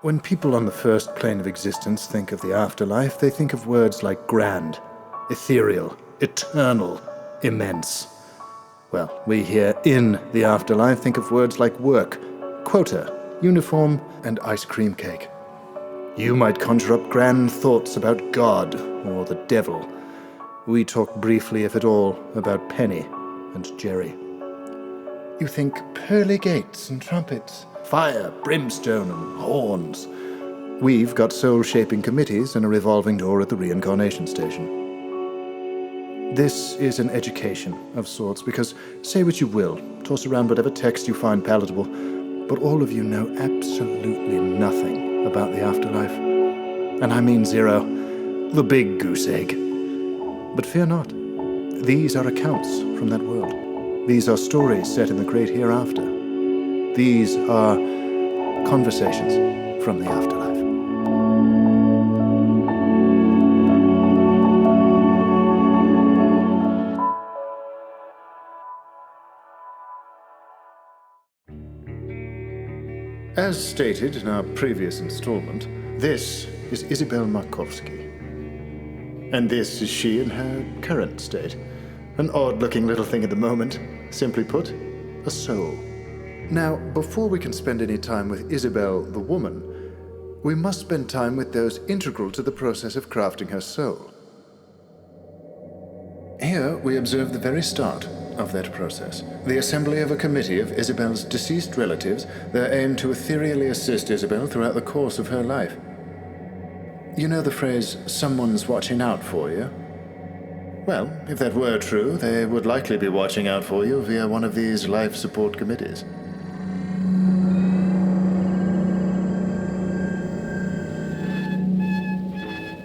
When people on the first plane of existence think of the afterlife, they think of words like grand, ethereal, eternal, immense. Well, we here in the afterlife think of words like work, quota, uniform, and ice cream cake. You might conjure up grand thoughts about God or the devil. We talk briefly, if at all, about Penny and Jerry. You think pearly gates and trumpets, fire, brimstone, and horns. We've got soul-shaping committees and a revolving door at the reincarnation station. This is an education of sorts, because say what you will, toss around whatever text you find palatable, but all of you know absolutely nothing about the afterlife. And I mean zero, the big goose egg. But fear not, these are accounts from that world. These are stories set in the great hereafter. These are conversations from the afterlife. As stated in our previous installment, this is Isabel Markovski. And this is she in her current state. An odd-looking little thing at the moment. Simply put, a soul. Now, before we can spend any time with Isabel, the woman, we must spend time with those integral to the process of crafting her soul. Here we observe the very start of that process. The assembly of a committee of Isabel's deceased relatives, their aim to ethereally assist Isabel throughout the course of her life. You know the phrase, someone's watching out for you? Well, if that were true, they would likely be watching out for you via one of these life support committees.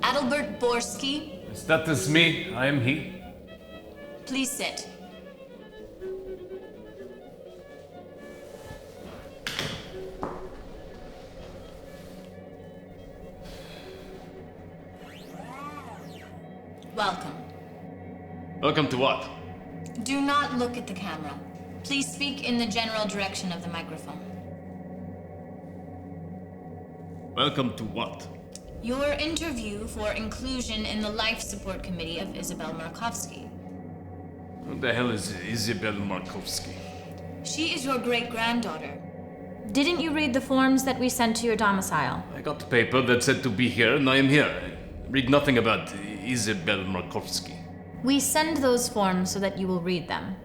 Adalbert Borski. That is me. I am he. Please sit. Welcome. Welcome to what? Do not look at the camera. Please speak in the general direction of the microphone. Welcome to what? Your interview for inclusion in the Life Support Committee of Isabel Markovski. Who the hell is Isabel Markovski? She is your great-granddaughter. Didn't you read the forms that we sent to your domicile? I got the paper that said to be here, and I am here. I read nothing about Isabel Markovski. We send those forms so that you will read them.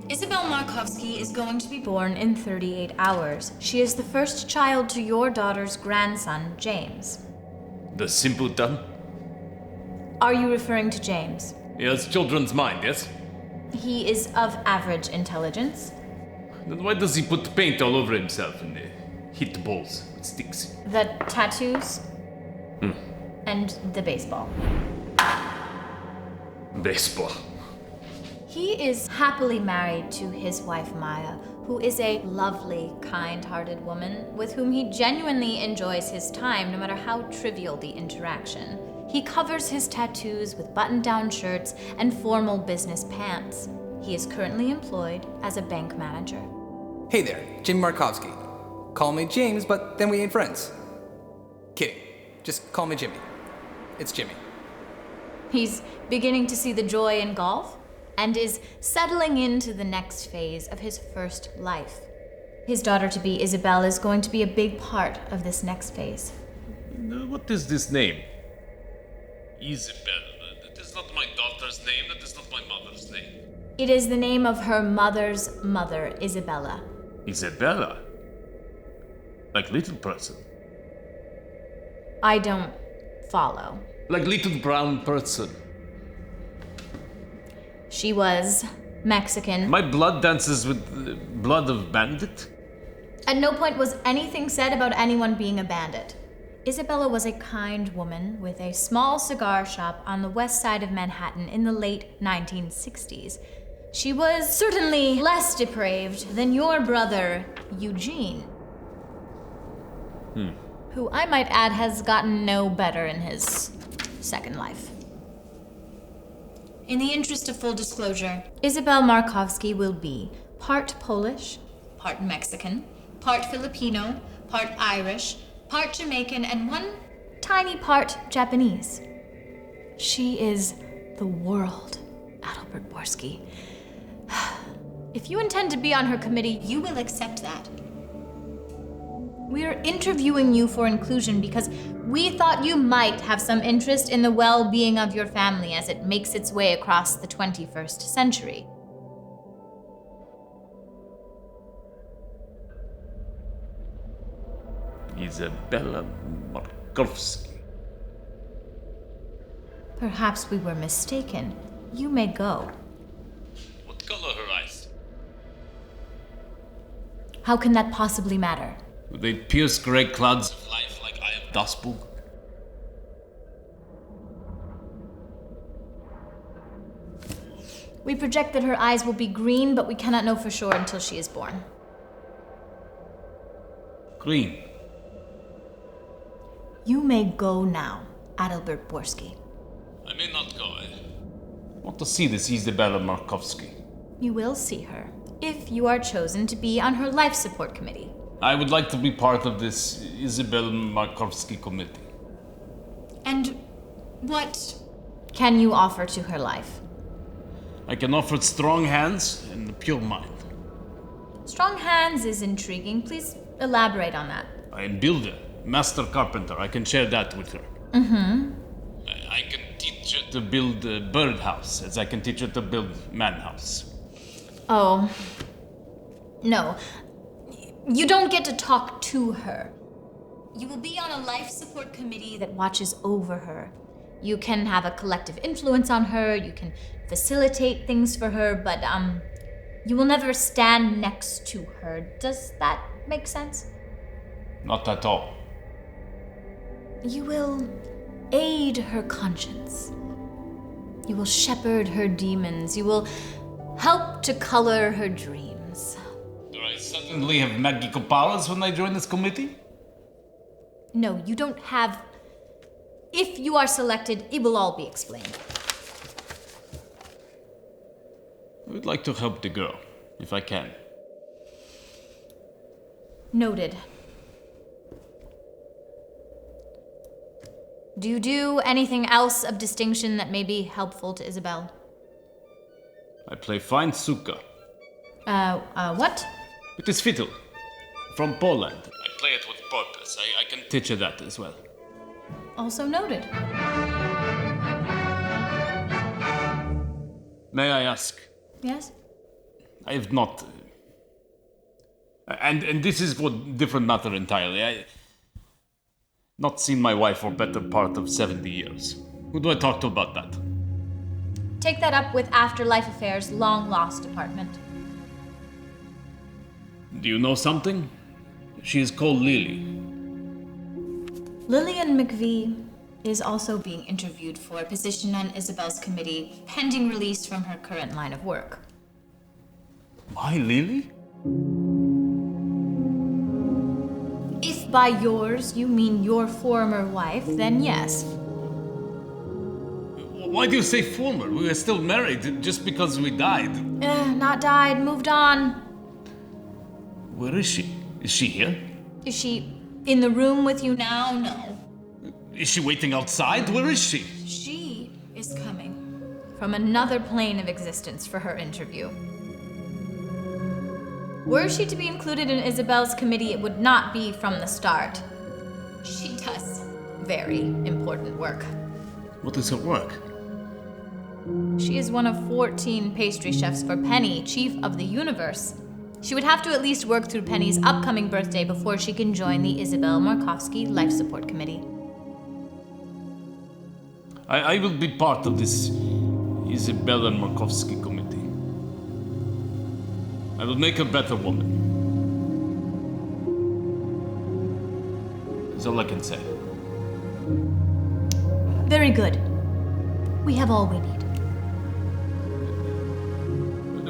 Isabel Markovski is going to be born in 38 hours. She is the first child to your daughter's grandson, James. The simpleton? Are you referring to James? He has children's mind, yes? He is of average intelligence. Then why does he put paint all over himself and hit balls with sticks? The tattoos? And the baseball. Baseball. He is happily married to his wife Maya, who is a lovely, kind-hearted woman with whom he genuinely enjoys his time, no matter how trivial the interaction. He covers his tattoos with button-down shirts and formal business pants. He is currently employed as a bank manager. Hey there, Jim Markovski. Call me James, but then we ain't friends. Kidding. Just call me Jimmy. It's Jimmy. He's beginning to see the joy in golf and is settling into the next phase of his first life. His daughter-to-be, Isabel, is going to be a big part of this next phase. What is this name? Isabel. That is not my daughter's name. That is not my mother's name. It is the name of her mother's mother, Isabella. Isabella? Like little person? I don't follow. Like little brown person? She was Mexican. My blood dances with the blood of bandit? At no point was anything said about anyone being a bandit. Isabella was a kind woman with a small cigar shop on the west side of Manhattan in the late 1960s. She was certainly less depraved than your brother, Eugene. Who I might add has gotten no better in his second life. In the interest of full disclosure, Isabel Markovski will be part Polish, part Mexican, part Filipino, part Irish, part Jamaican, and one tiny part Japanese. She is the world, Adalbert Borski. If you intend to be on her committee, you will accept that. We're interviewing you for inclusion because we thought you might have some interest in the well-being of your family as it makes its way across the 21st century. Isabel Markovski. Perhaps we were mistaken. You may go. What color her eyes? How can that possibly matter? Do they pierce gray clouds of life like eye of Dasburg? We project that her eyes will be green, but we cannot know for sure until she is born. Green. You may go now, Adalbert Borski. I may not go. I want to see this Isabel Markovski. You will see her, if you are chosen to be on her life support committee. I would like to be part of this Isabel Markovski committee. And what can you offer to her life? I can offer strong hands and a pure mind. Strong hands is intriguing. Please elaborate on that. I am builder, master carpenter. I can share that with her. I can teach her to build a birdhouse, as I can teach her to build manhouse. Oh. No. You don't get to talk to her. You will be on a life support committee that watches over her. You can have a collective influence on her, you can facilitate things for her, but you will never stand next to her. Does that make sense? Not at all. You will aid her conscience. You will shepherd her demons. You will help to color her dreams. Do I suddenly have magical powers when I join this committee? No, you don't have. If you are selected, it will all be explained. I would like to help the girl, if I can. Noted. Do you do anything else of distinction that may be helpful to Isabel? I play fine suka. What? It is fiddle. From Poland. I play it with purpose. I can teach her that as well. Also noted. May I ask? Yes? I have not... And this is for different matter entirely. I... not seen my wife for better part of 70 years. Who do I talk to about that? Take that up with Afterlife Affairs' long-lost department. Do you know something? She is called Lily. Lillian McVie is also being interviewed for a position on Isabel's committee, pending release from her current line of work. My Lily? If by yours you mean your former wife, then yes. Why do you say former? We are still married just because we died. Not died, moved on. Where is she? Is she here? Is she in the room with you now? No. Is she waiting outside? Where is she? She is coming from another plane of existence for her interview. Were she to be included in Isabel's committee, it would not be from the start. She does very important work. What is her work? She is one of 14 pastry chefs for Penny, chief of the universe. She would have to at least work through Penny's upcoming birthday before she can join the Isabel Markovski Life Support Committee. I will be part of this Isabella Markovski committee. I will make a better woman. That's all I can say. Very good. We have all we need.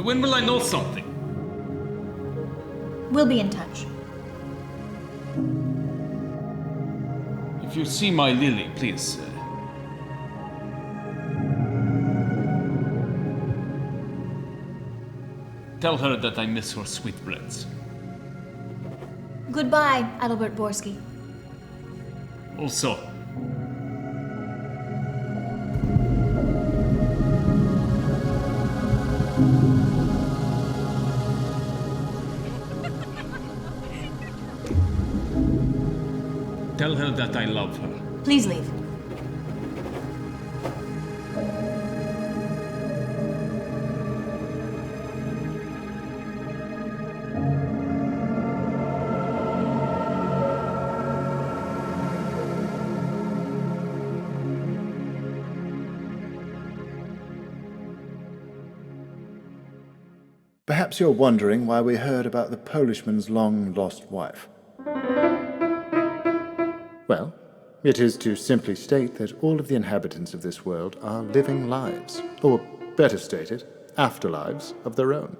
When will I know something? We'll be in touch. If you see my Lily, please. Tell her that I miss her sweetbreads. Goodbye, Adalbert Borski. Also, tell her that I love her. Please leave. Perhaps you're wondering why we heard about the Polishman's long-lost wife. Well, it is to simply state that all of the inhabitants of this world are living lives, or better stated, afterlives of their own.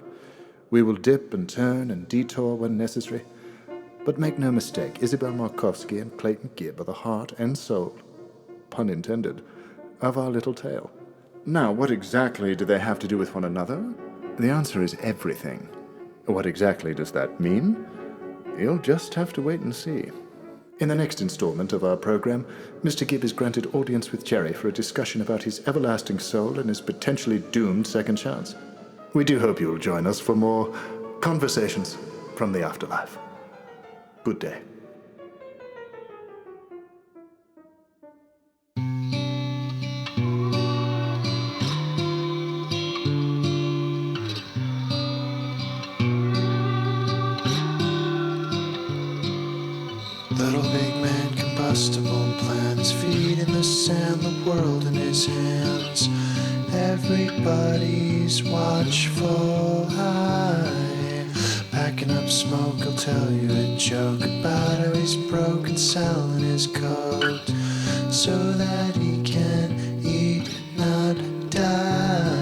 We will dip and turn and detour when necessary, but make no mistake, Isabel Markovski and Clayton Gibb are the heart and soul, pun intended, of our little tale. Now, what exactly do they have to do with one another? The answer is everything. What exactly does that mean? You'll just have to wait and see. In the next installment of our program, Mr. Gibb is granted audience with Jerry for a discussion about his everlasting soul and his potentially doomed second chance. We do hope you'll join us for more conversations from the afterlife. Good day. Little big man, combustible plans, feet in the sand, the world in his hands. Everybody's watchful eye. Packing up smoke, he'll tell you a joke about how he's broke and selling his coat so that he can eat, not die.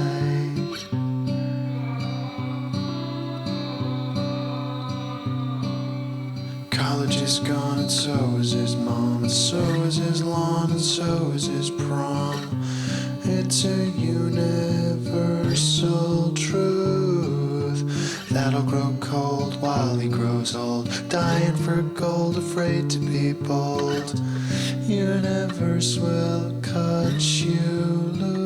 College is gone, and so is his mom, and so is his lawn, and so is his prom. It's a universal truth that'll grow cold while he grows old, dying for gold, afraid to be bold. Universe will cut you loose.